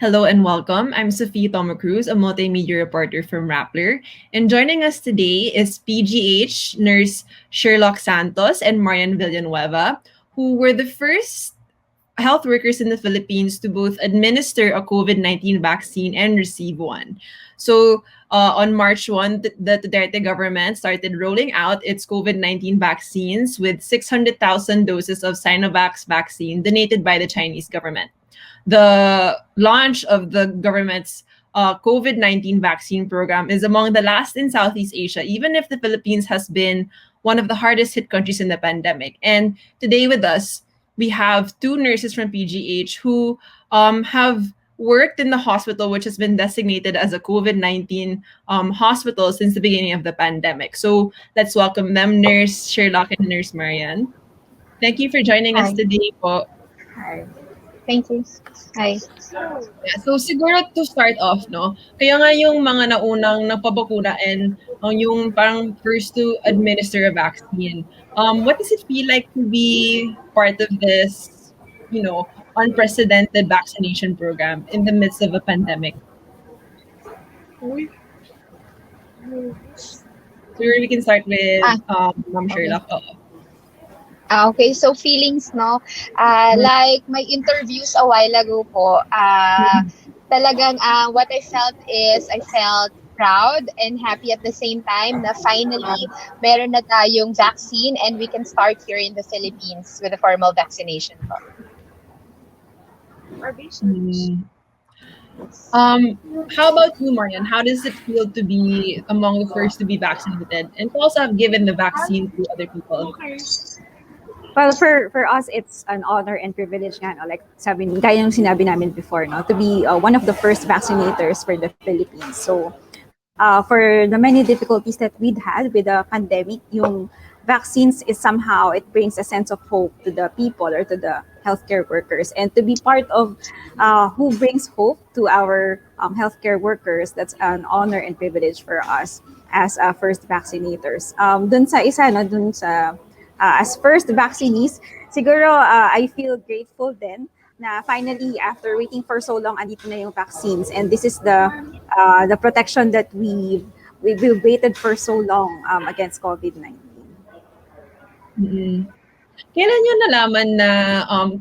Hello and welcome. I'm Sophie Tomacruz, a multimedia reporter from Rappler. And joining us today is PGH nurse Sherlock Santos and MARIAN Villanueva, who were the first health workers in the Philippines to both administer a COVID-19 vaccine and receive one. So, on March 1, the Duterte government started rolling out its COVID-19 vaccines with 600,000 doses of Sinovac vaccine donated by the Chinese government. The launch of the government's COVID-19 vaccine program is among the last in Southeast Asia, even if the Philippines has been one of the hardest hit countries in the pandemic. And today with us, we have two nurses from PGH who have worked in the hospital, which has been designated as a COVID-19 hospital since the beginning of the pandemic. So let's welcome them, Nurse Sherlock and Nurse Marian. Thank you for joining us Hi. today po. Hi. Thank you. Hi. Yeah, so siguro to start off, no, kaya nga yung mga naunang nagpabakuna and yung parang first to administer a vaccine, what does it feel like to be part of this, unprecedented vaccination program in the midst of a pandemic? So we can start with Ah, Ma'am okay. Sherlock. Oo. Okay, so feelings, no? Like my interviews a while ago po, talagang what I felt is I felt proud and happy at the same time na finally meron na tayong vaccine and we can start here in the Philippines with a formal vaccination po. Mm. How about you, Marian? How does it feel to be among the first to be vaccinated and to also have given the vaccine to other people? Well, for us, it's an honor and privilege nga, no? Like gaya yung sinabi namin before, no? To be one of the first vaccinators for the Philippines. So, for the many difficulties that we'd had with the pandemic, yung vaccines is somehow, it brings a sense of hope to the people or to the healthcare workers. And to be part of who brings hope to our healthcare workers, that's an honor and privilege for us as first vaccinators. Dun sa isa, no? Dun sa as first vaccinees, siguro I feel grateful then na finally after waiting for so long andito na yung vaccines, and this is the protection that we waited for so long against COVID-19. Mm. Kailan niyo nalaman na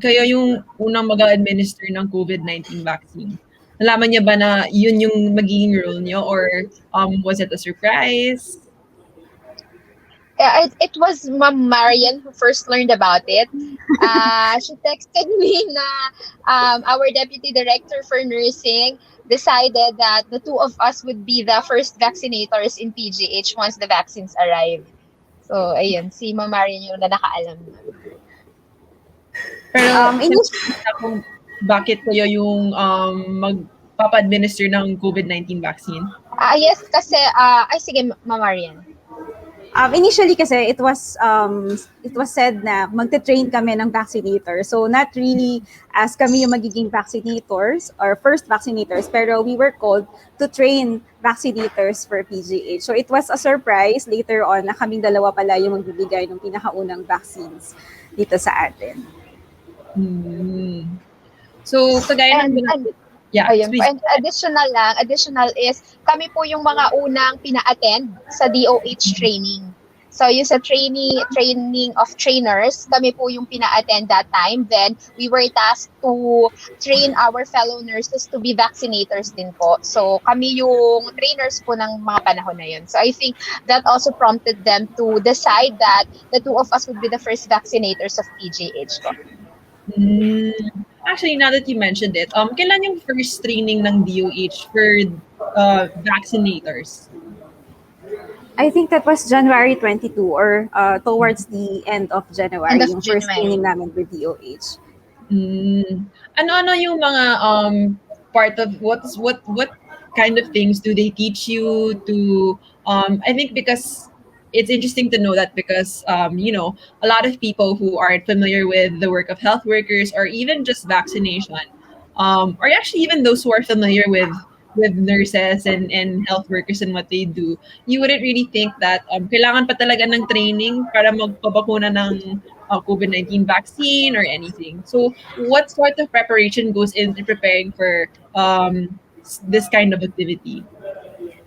kayo yung unang mag-administer ng COVID-19 vaccine? Nalaman niya ba na yun yung magiging role niyo or was it a surprise? It was Ma'am Marian who first learned about it. She texted me na our deputy director for nursing decided that the two of us would be the first vaccinators in PGH once the vaccines arrive. So, ayun, si Ma'am Marian yung na nakaalam. Pero Initially, kung bakit kayo yung magpapa-administer ng COVID-19 vaccine? Yes, kasi, sige, Ma'am Marian. initially kasi it was said na magte-train kami ng vaccinator. So not really as kami yung magiging vaccinators or first vaccinators, pero we were called to train vaccinators for PGH. So it was a surprise later on na kaming dalawa pala yung magbibigay ng pinakaunang vaccines dito sa atin. So kagaya ng yeah, ayun po. And additional is, kami po yung mga unang pina-attend sa DOH training. So yung sa training of trainers, kami po yung pina-attend that time. Then we were tasked to train our fellow nurses to be vaccinators din po. So kami yung trainers po ng mga panahon na yun. So I think that also prompted them to decide that the two of us would be the first vaccinators of PGH po. Actually, now that you mentioned it, kailan yung first training ng DOH for vaccinators? I think that was January 22 or towards the end of January, yung first training namin with DOH. Ano yung mga part of what kind of things do they teach you to I think because it's interesting to know that because a lot of people who aren't familiar with the work of health workers or even just vaccination or actually even those who are familiar with nurses and health workers and what they do, you wouldn't really think that kailangan pa talaga ng training para magpabakuna ng COVID-19 vaccine or anything. So, what sort of preparation goes into preparing for this kind of activity?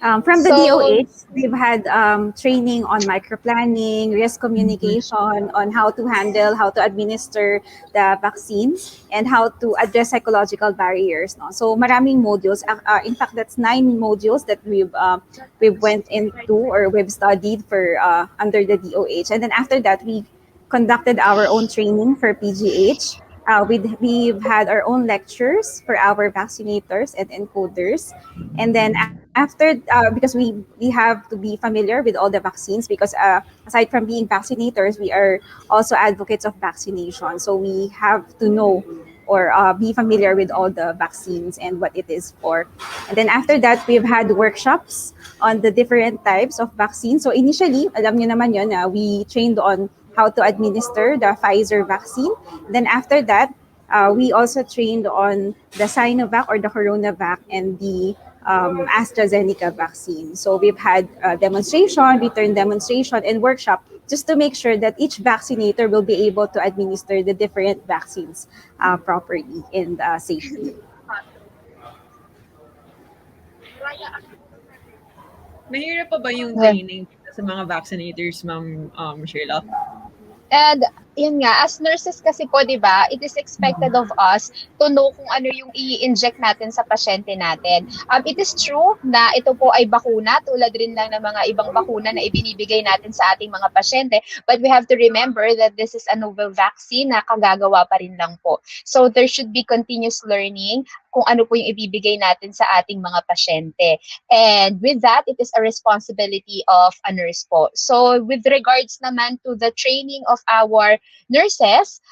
From the So, DOH, we've had training on microplanning, risk Mhm. communication, on how to handle, how to administer the vaccines, and how to address psychological barriers. No? So maraming modules. In fact, that's 9 modules that we've went into or we've studied for under the DOH. And then after that, we conducted our own training for PGH. We've had our own lectures for our vaccinators and encoders. And then after, because we have to be familiar with all the vaccines, because aside from being vaccinators, we are also advocates of vaccination. So we have to know or be familiar with all the vaccines and what it is for. And then after that, we've had workshops on the different types of vaccines. So initially, alam niyo naman yun, we trained on how to administer the Pfizer vaccine. Then after that, we also trained on the Sinovac or the CoronaVac and the AstraZeneca vaccine. So we've had demonstration, return demonstration, and workshop just to make sure that each vaccinator will be able to administer the different vaccines properly and safely. Mahirap pa ba yung yeah. training sa mga vaccinators, Ma'am Sherlock? And yun nga, as nurses kasi po, di ba, it is expected of us to know kung ano yung i-inject natin sa pasyente natin. It is true na ito po ay bakuna, tulad rin lang ng mga ibang bakuna na ibinibigay natin sa ating mga pasyente. But we have to remember that this is a novel vaccine na kagagawa pa rin lang po. So there should be continuous learning kung ano po yung ibibigay natin sa ating mga pasyente. And with that, it is a responsibility of a nurse po. So with regards naman to the training of our nurses,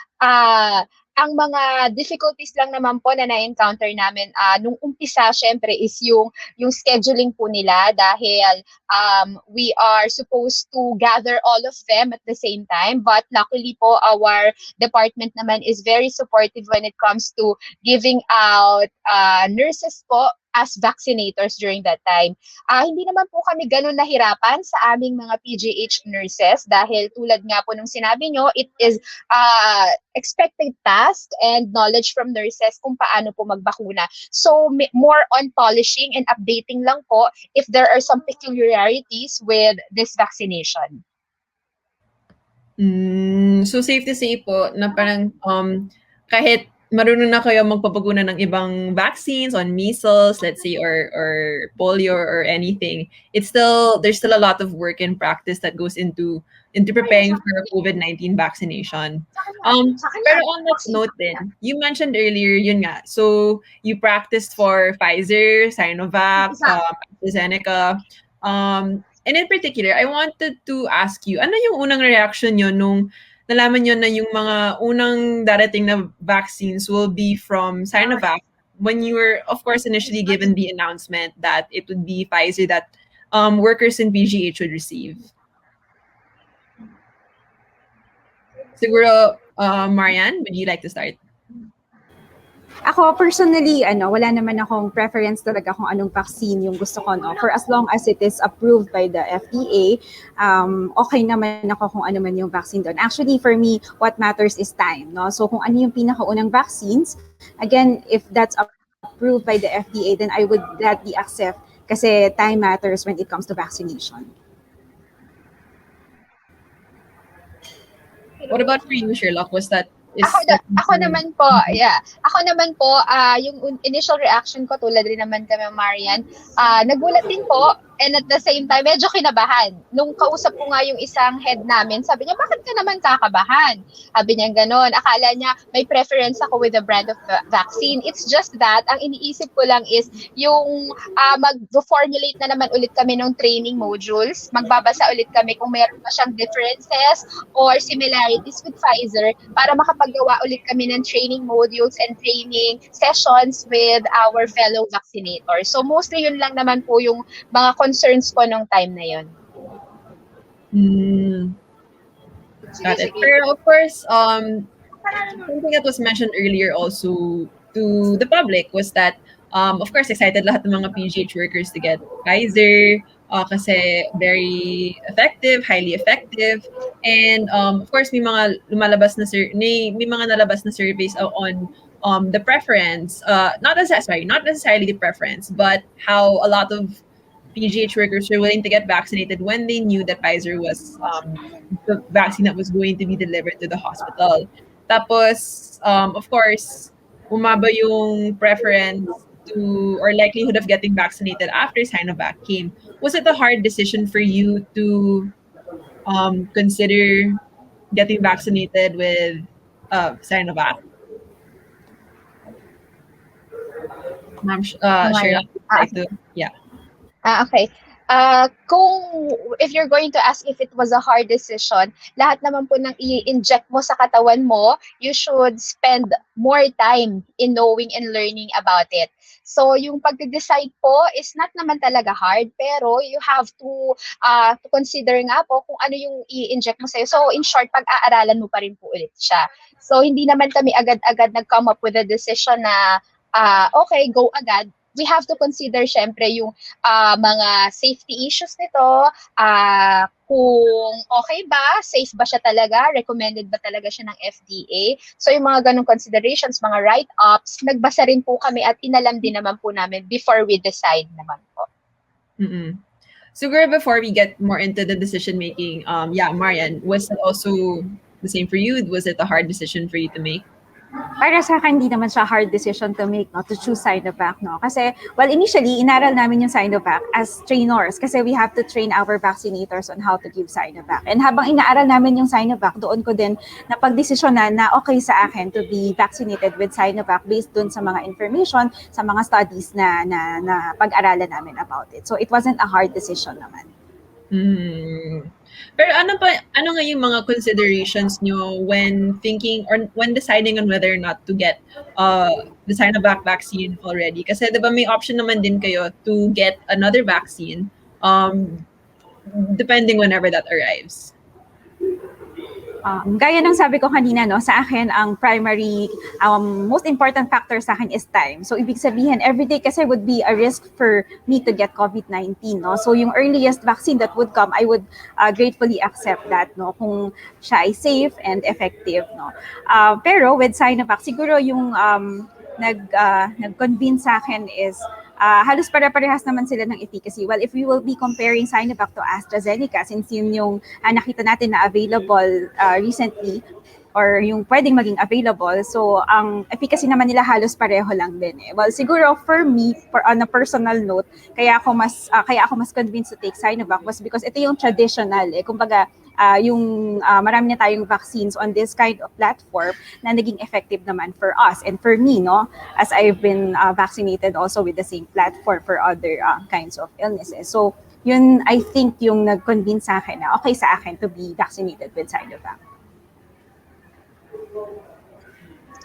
ang mga difficulties lang naman po na na-encounter namin nung umpisa, syempre, is yung scheduling po nila dahil we are supposed to gather all of them at the same time. But luckily po, our department naman is very supportive when it comes to giving out nurses po as vaccinators during that time. Hindi naman po kami ganun nahirapan sa aming mga PGH nurses dahil tulad nga po nung sinabi nyo, it is expected task and knowledge from nurses kung paano po magbakuna. So, more on polishing and updating lang po if there are some peculiarities with this vaccination. So safe to say po na parang kahit marunong na kayo magpapaguna ng ibang vaccines on measles, let's say, or polio or anything, there's still a lot of work and practice that goes into preparing for a COVID-19 vaccination. Pero on that note din, you mentioned earlier, yun nga, so you practiced for Pfizer, Sinovac, AstraZeneca. And in particular, I wanted to ask you, ano yung unang reaction nyo nung nalaman nyo na yung mga unang darating na vaccines will be from Sinovac when you were, of course, initially given the announcement that it would be Pfizer that workers in PGH would receive? Siguro, Marian, would you like to start? Ako personally, wala naman akong preference talaga kung anong vaccine yung gusto ko, no. For as long as it is approved by the FDA, okay naman ako kung ano man yung vaccine doon. Actually, for me, what matters is time, no. So kung ano yung pinakaunang vaccines, again, if that's approved by the FDA, then I would gladly accept kasi time matters when it comes to vaccination. What about for you, Sherlock? Ako naman po, yung initial reaction ko, tulad rin naman kami, Marian, nagulat din po, and at the same time, medyo kinabahan. Nung kausap ko nga yung isang head namin, sabi niya, bakit ka naman kakabahan? Sabi niya gano'n. Akala niya, may preference ako with the brand of vaccine. It's just that, ang iniisip ko lang is, yung mag-formulate na naman ulit kami ng training modules, magbabasa ulit kami kung meron pa siyang differences or similarities with Pfizer para makapagawa ulit kami ng training modules and training sessions with our fellow vaccinators. So mostly yun lang naman po yung mga concerns ko nung time na yun. Got it. Pero of course, something that was mentioned earlier also to the public was that Of course, excited lahat ng mga PGH workers to get Pfizer kasi very effective, highly effective. And of course, may mga nalabas na surveys on the preference, not necessarily the preference, but how a lot of PGH workers were willing to get vaccinated when they knew that Pfizer was the vaccine that was going to be delivered to the hospital. Tapos, of course, umaba yung preference to or likelihood of getting vaccinated after Sinovac came. Was it a hard decision for you to consider getting vaccinated with Sinovac? Ma'am, Sheila, Marian. would you like to, yeah. Okay. Kung if you're going to ask if it was a hard decision, lahat naman po ng i-inject mo sa katawan mo, you should spend more time in knowing and learning about it. So yung pagde-decide po is not naman talaga hard, pero you have to consider nga po kung ano yung i-inject mo sa'yo. So in short, pag-aaralan mo pa rin po ulit siya. So hindi naman kami agad-agad nag-come up with a decision na okay, go agad. We have to consider syempre yung mga safety issues nito, kung okay ba, safe ba siya talaga, recommended ba talaga siya ng FDA. So yung mga ganong considerations, mga write-ups, nagbasa rin po kami at inalam din naman po namin before we decide naman po. Mm-mm. So, girl, before we get more into the decision making, Marian, was it also the same for you? Was it a hard decision for you to make? Para sa akin, hindi naman siya hard decision to make, no, to choose Sinovac, no. Kasi, well, initially, inaral namin yung Sinovac as trainers kasi we have to train our vaccinators on how to give Sinovac. And habang inaaral namin yung Sinovac, doon ko din napagdesisyonan na okay sa akin to be vaccinated with Sinovac based dun sa mga information, sa mga studies na pag-aralan namin about it. So, it wasn't a hard decision naman. Pero ano nga yung mga considerations nyo when thinking or when deciding on whether or not to get the Sinovac vaccine already? Kasi diba may option naman din kayo to get another vaccine depending whenever that arrives. Gaya ng sabi ko kanina, no, sa akin, ang primary, most important factor sa akin is time. So, ibig sabihin, everyday kasi would be a risk for me to get COVID-19, no? So, yung earliest vaccine that would come, I would gratefully accept that, no? Kung siya ay safe and effective, no? Pero with Sinovac, siguro yung nag-convince sa akin is halos pare-parehas naman sila ng efficacy. Well, if we will be comparing Sinovac to AstraZeneca, since yun yung nakita natin na available recently, or yung pwedeng maging available, so ang efficacy naman nila halos pareho lang din eh. Well, siguro for me, on a personal note, kaya ako mas convinced to take Sinovac was because ito yung traditional eh. Kumbaga, yung marami na tayong vaccines on this kind of platform na naging effective naman for us and for me, no, as I've been vaccinated also with the same platform for other kinds of illnesses. So yun, I think yung nag-convince sa akin na okay sa akin to be vaccinated with Sinovac.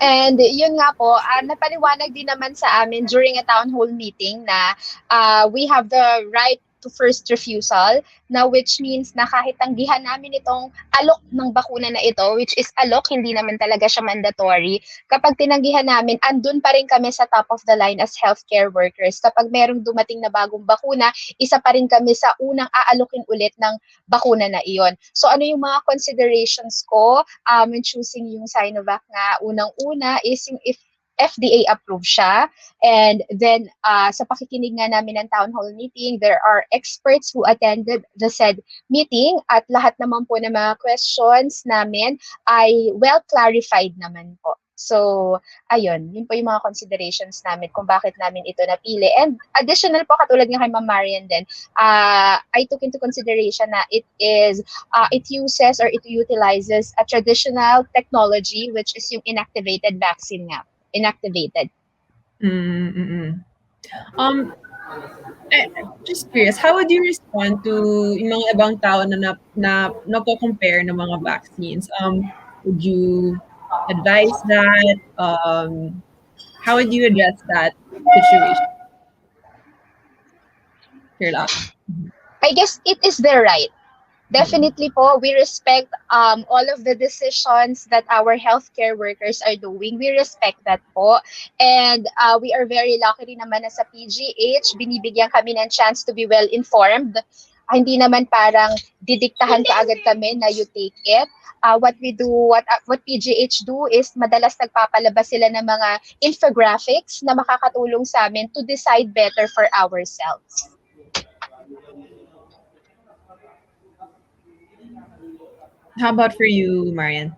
And yun nga po, napaliwanag din naman sa amin during a town hall meeting na we have the right to first refusal, na which means na kahit tanggihan namin itong alok ng bakuna na ito, which is alok, hindi naman talaga siya mandatory. Kapag tinanggihan namin, andun pa rin kami sa top of the line as healthcare workers. Kapag merong dumating na bagong bakuna, isa pa rin kami sa unang aalokin ulit ng bakuna na iyon. So ano yung mga considerations ko when choosing yung Sinovac nga? Unang-una is yung if FDA approved siya. And then, sa pakikinig nga namin ng town hall meeting, there are experts who attended the said meeting at lahat naman po ng mga questions namin ay well clarified naman po. So, ayun, yun po yung mga considerations namin kung bakit namin ito napili. And additional po, katulad nga kay Ma'am Marian din, I took into consideration na it uses or it utilizes a traditional technology, which is yung inactivated vaccine nga. Inactivated. Just curious, how would you respond to yung mga ibang tao na nagko-compare ng mga vaccines? Would you advise that? How would you address that situation? I guess it is their right. Definitely po, we respect all of the decisions that our healthcare workers are doing. We respect that po. And we are very lucky rin naman na sa PGH, binibigyan kami ng chance to be well informed. Hindi naman parang didiktahan ka agad kami na you take it. What PGH do is madalas nagpapalabas sila ng mga infographics na makakatulong sa amin to decide better for ourselves. How about for you, Marian?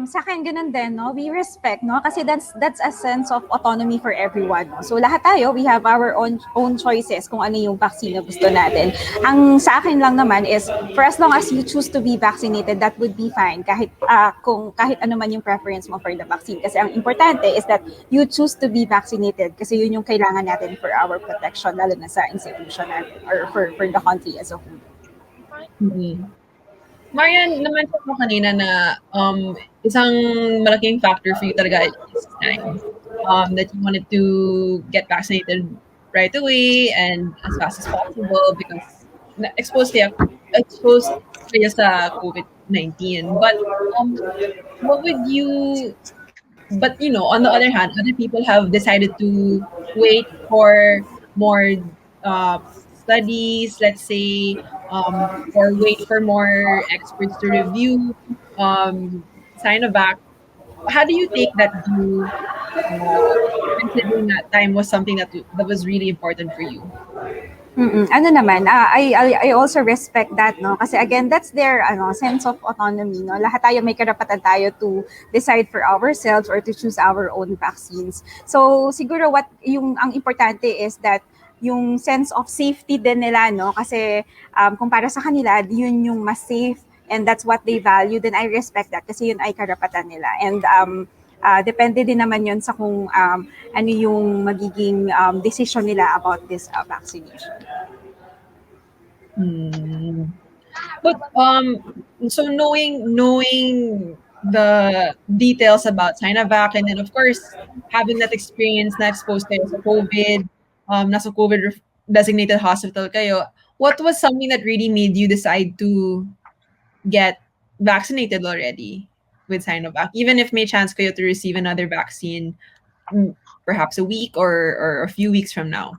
Sa akin, ganun din, no? We respect, no? Kasi that's a sense of autonomy for everyone, no? So, lahat tayo, we have our own choices kung ano yung vaccine na gusto natin. Ang sa akin lang naman is, for as long as you choose to be vaccinated, that would be fine. Kahit ano man yung preference mo for the vaccine. Kasi ang importante is that you choose to be vaccinated kasi yun yung kailangan natin for our protection, lalo na sa institution natin or for the country as a whole. Mm-hmm. Marian, na-mention mo kanina na isang malaking factor for you talaga is time. That you wanted to get vaccinated right away and as fast as possible because exposed kayo sa COVID-19. What would you but on the other hand, other people have decided to wait for more uh, studies, let's say, or wait for more experts to review Sinovac. How do you take that view, considering that time was something that was really important for you? Ano naman, I also respect that, no? Kasi again, that's their sense of autonomy, no? Lahat tayo may karapatan tayo to decide for ourselves or to choose our own vaccines. So siguro ang importante is that yung sense of safety din nila, no? Kasi kung para sa kanila, yun yung mas safe and that's what they value, then I respect that kasi yun ay karapatan nila. And depende din naman yun sa kung ano yung magiging decision nila about this vaccination. But so knowing the details about Sinovac and then of course having that experience na exposed kayo sa COVID, nasa COVID designated hospital kayo, what was something that really made you decide to get vaccinated already with Sinovac, even if may chance kayo to receive another vaccine perhaps a week or a few weeks from now?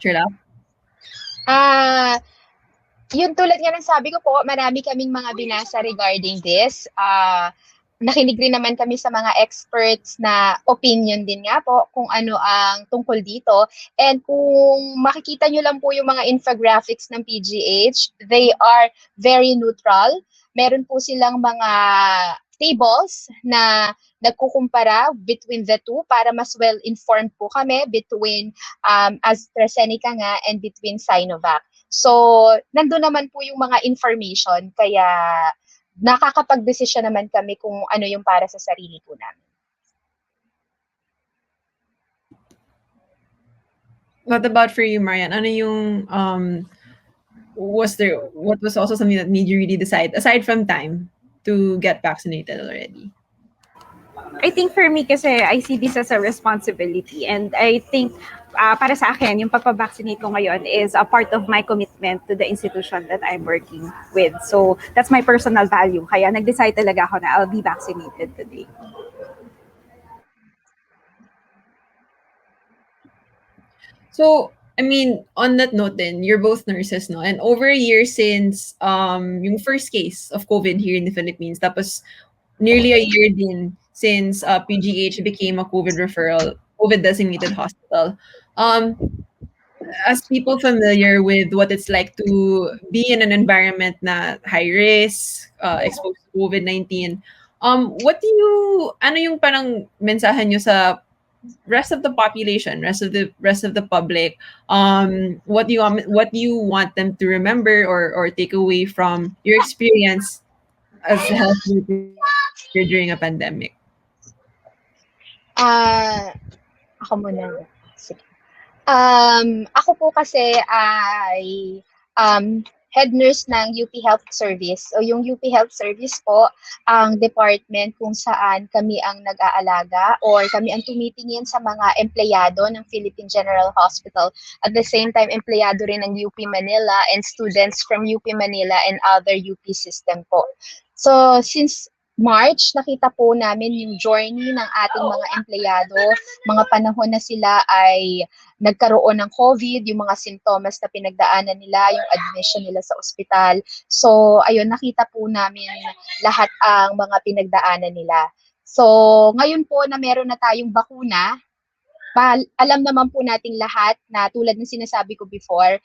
Sure. Yun tulad nga ng sabi ko po, marami kaming mga binasa regarding this. Nakinig rin naman kami sa mga experts na opinion din nga po kung ano ang tungkol dito. And kung makikita nyo lang po yung mga infographics ng PGH, they are very neutral. Meron po silang mga tables na nagkukumpara between the two para mas well-informed po kami between AstraZeneca nga and between Sinovac. So, nandun naman po yung mga information, kaya nakakapag-desisyon naman kami kung ano yung para sa sarili po namin. What about for you, Marian? Ano yung, what was also something that made you really decide, aside from time, to get vaccinated already? I think for me kasi I see this as a responsibility and I think para sa akin, yung pagpavaccinate ko ngayon is a part of my commitment to the institution that I'm working with. So, that's my personal value. Kaya nag-decide talaga ako na I'll be vaccinated today. So, I mean, on that note then, you're both nurses, no? And over a year since yung first case of COVID here in the Philippines, tapos nearly a year din since PGH became a COVID designated hospital. As people familiar with what it's like to be in an environment na high risk, exposed to COVID-19, ano yung parang mensahe nyo sa rest of the population, rest of the public? What do you want them to remember or take away from your experience as a health worker during a pandemic? Ako muna. Sige. Ako po kasi ay head nurse ng UP Health Service. So yung UP Health Service po, ang department kung saan kami ang nag-aalaga or kami ang tumitingin sa mga empleyado ng Philippine General Hospital. At the same time, empleyado rin ng UP Manila and students from UP Manila and other UP system po. So since March, nakita po namin yung journey ng ating mga empleyado, mga panahon na sila ay nagkaroon ng COVID, yung mga sintomas na pinagdaanan nila, yung admission nila sa ospital. So, ayun, nakita po namin lahat ang mga pinagdaanan nila. So, ngayon po na meron na tayong bakuna, alam naman po nating lahat na tulad ng sinasabi ko before,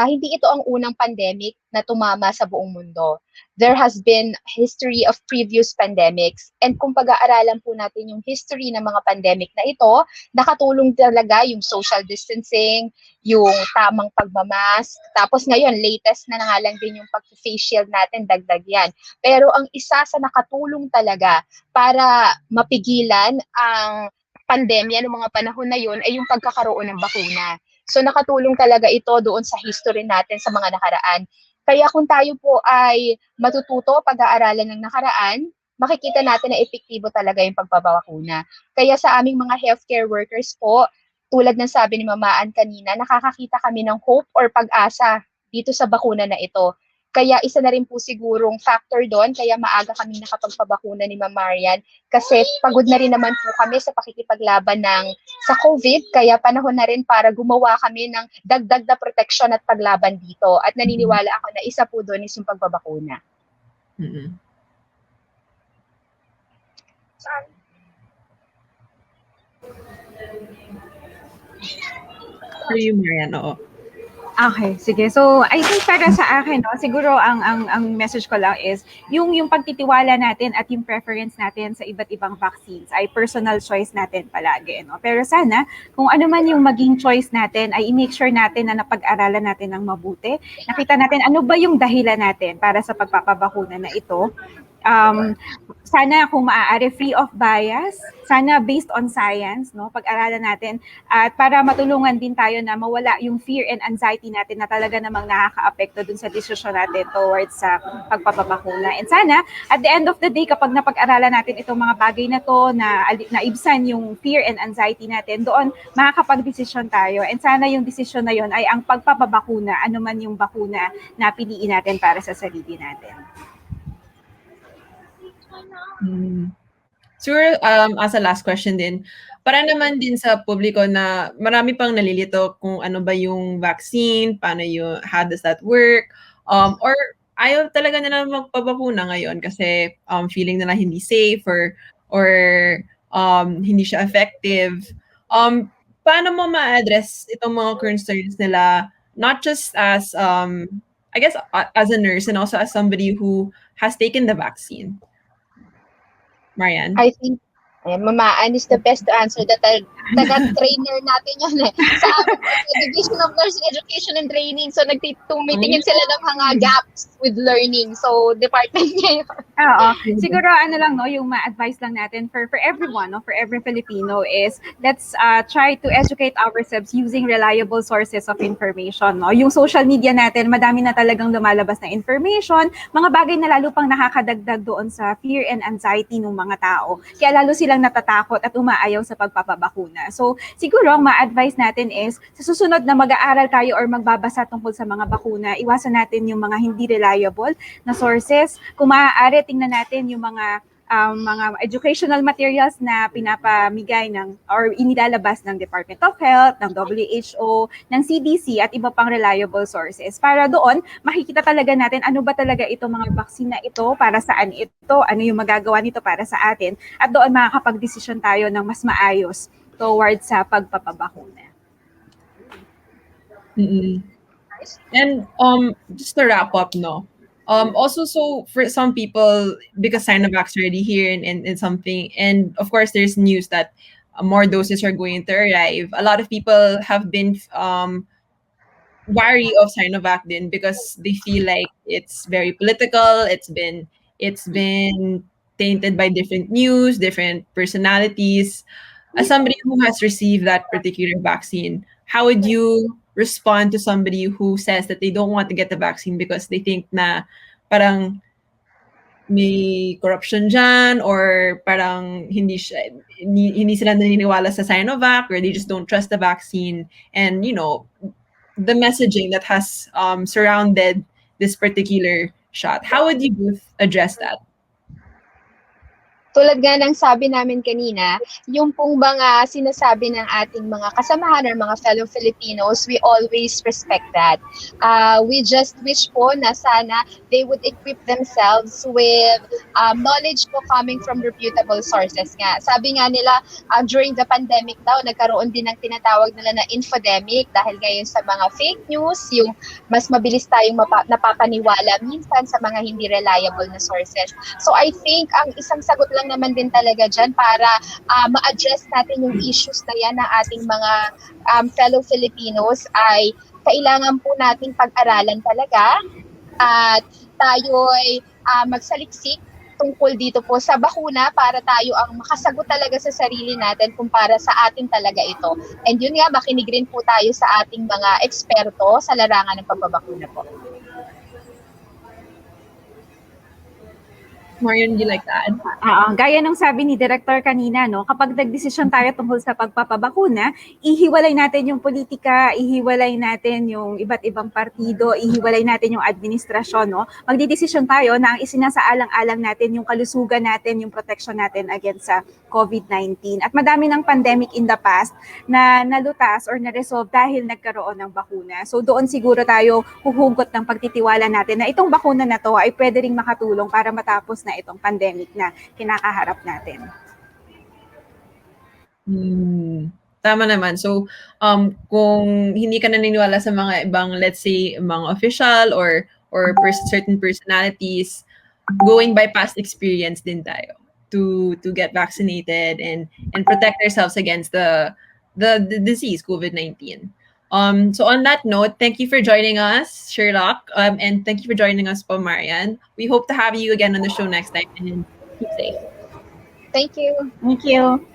hindi ito ang unang pandemic na tumama sa buong mundo. There has been history of previous pandemics. And kung pag-aaralan po natin yung history ng mga pandemic na ito, nakatulong talaga yung social distancing, yung tamang pagmamask. Tapos ngayon, latest na nga lang din yung pag-face shield natin, dagdag yan. Pero ang isa sa nakatulong talaga para mapigilan ang pandemya ng mga panahon na yun ay yung pagkakaroon ng bakuna. So nakatulong talaga ito doon sa history natin sa mga nakaraan. Kaya kung tayo po ay matututo pag-aaralan ng nakaraan, makikita natin na epektibo talaga yung pagbabakuna. Kaya sa aming mga healthcare workers po, tulad ng sabi ni Mamaan kanina, nakakakita kami ng hope or pag-asa dito sa bakuna na ito. Kaya isa na rin po sigurong factor doon, kaya maaga kami nakapagpabakuna ni Ma'am Marian kasi pagod na rin naman po kami sa pakikipaglaban sa COVID, kaya panahon na rin para gumawa kami ng dagdag na proteksyon at paglaban dito. At naniniwala ako na isa po doon is yung pagbabakuna. Mm-hmm. For you, Marian, oo. Okay, sige. So, I think para sa akin, no, siguro ang message ko lang is yung pagtitiwala natin at yung preference natin sa iba't ibang vaccines ay personal choice natin palagi, no. Pero sana kung ano man yung maging choice natin ay i-make sure natin na napag-aralan natin ng mabuti. Nakita natin ano ba yung dahilan natin para sa pagpapabakuna na ito. Sana kung maaari free of bias, sana based on science, no, pag-aralan natin at para matulungan din tayo na mawala yung fear and anxiety natin na talaga namang nakaka-apekto dun sa desisyon natin towards sa pagpapabakuna. And sana at the end of the day kapag napag-aralan natin itong mga bagay na to na naibsan yung fear and anxiety natin, doon makakapag-desisyon tayo. And sana yung desisyon na yon ay ang pagpapabakuna, ano man yung bakuna na piliin natin para sa sarili natin. Sure, as a last question din, para naman din sa publiko na marami pang nalilito kung ano ba yung vaccine, how does that work, or ayaw talaga nila magpabakuna ngayon kasi feeling nila hindi safe or hindi siya effective. Paano mo ma-address itong mga concerns nila, not just as, I guess, as a nurse and also as somebody who has taken the vaccine? Marian? I think Mamaan is the best to answer that. Taga-trainer natin yun eh. Sa Division of Nursing Education and Training. So, tumitingin sila ng mga gaps with learning. So, department niya yun. Oo. Siguro ano lang, no, yung ma-advise lang natin for everyone, no, for every Filipino is let's try to educate ourselves using reliable sources of information. No? Yung social media natin, madami na talagang lumalabas na information, mga bagay na lalo pang nakakadagdag doon sa fear and anxiety ng mga tao. Kaya lalo silang natatakot at umaayaw sa pagpapabakuna. So, siguro ang ma-advise natin is sa susunod na mag-aaral tayo or magbabasa tungkol sa mga bakuna, iwasan natin yung mga hindi reliable na sources. Kung maaari, tingnan natin yung mga educational materials na pinapamigay or inilalabas ng Department of Health, ng WHO, ng CDC at iba pang reliable sources. Para doon, makikita talaga natin ano ba talaga itong mga vaccine na ito, para saan ito, ano yung magagawa nito para sa atin. At doon makakapag-desisyon tayo ng mas maayos towards sa pagpapabakuna. Mm-hmm. And just to wrap up, no? Also, so for some people, because Sinovac already here and something, and of course, there's news that more doses are going to arrive. A lot of people have been wary of Sinovac din because they feel like it's very political. It's been tainted by different news, different personalities. As somebody who has received that particular vaccine, how would you respond to somebody who says that they don't want to get the vaccine because they think na parang may corruption dyan, or parang hindi sila naniniwala sa Sinovac, or they just don't trust the vaccine, and the messaging that has surrounded this particular shot. How would you both address that? Tulad nga ng sabi namin kanina, yung pong mga sinasabi ng ating mga kasamahan or mga fellow Filipinos, we always respect that. We just wish po na sana they would equip themselves with knowledge po coming from reputable sources nga. Sabi nga nila, during the pandemic daw, nagkaroon din ng tinatawag nila na infodemic dahil ngayon sa mga fake news, yung mas mabilis tayong napapaniwala minsan sa mga hindi reliable na sources. So I think ang isang sagot lang naman din talaga dyan para ma-address natin yung issues na yan ng ating mga fellow Filipinos ay kailangan po nating pag-aralan talaga at tayo'y magsaliksik tungkol dito po sa bakuna para tayo ang makasagot talaga sa sarili natin kung para sa atin talaga ito. And yun nga, makinig rin po tayo sa ating mga eksperto sa larangan ng pagbabakuna po. Marian, do you like that? Gaya ng sabi ni Director kanina, no, kapag nagdesisyon tayo tungkol sa pagpapabakuna, ihiwalay natin yung politika, ihiwalay natin yung iba't ibang partido, ihiwalay natin yung administrasyon, no. Magdidesisyon tayo na ang isinasaalang-alang natin yung kalusugan natin, yung protection natin against sa COVID-19. At madami ng pandemic in the past na nalutas or na-resolve dahil nagkaroon ng bakuna. So doon siguro tayo huhugot ng pagtitiwala natin na itong bakuna na to ay pwede ring makatulong para matapos na itong pandemic na kinakaharap natin. Tama naman. So, kung hindi ka naniniwala sa mga ibang, let's say, mga official or certain personalities, going by past experience din tayo to get vaccinated and protect ourselves against the disease, COVID-19. So on that note, thank you for joining us, Sherlock, and thank you for joining us, Marian. We hope to have you again on the show next time, and keep safe. Thank you. Thank you.